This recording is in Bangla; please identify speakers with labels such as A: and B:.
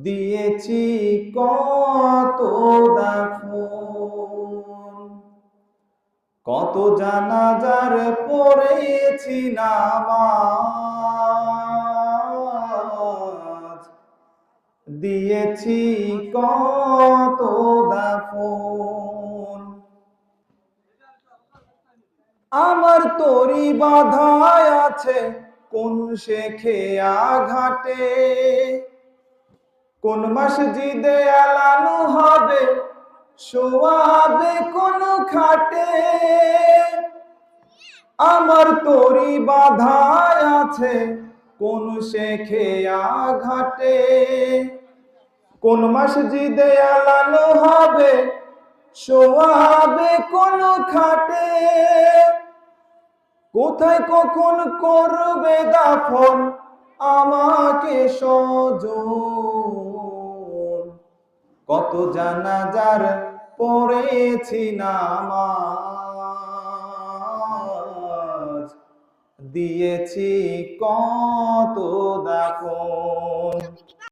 A: দিয়েছি কত দাফন, কত জানাজার পড়েছি নামাজ, দিয়েছি কত দাফন। আমার তরি বাধায় আছে কোন শেখে আঘাটে, কোন মসজিদে এলানো হবে শোয়াবে কোন খাটে। আমার তরি বাধায় আছে কোন শেখে আঘাটে, কোন মসজিদে এলানো হবে শোয়াবে কোন খাটে। কোথায় কখন করবে দাফন আমাকে স্বজন, কত জানাজার পড়েছি নামাজ, দিয়েছি কত দাফন।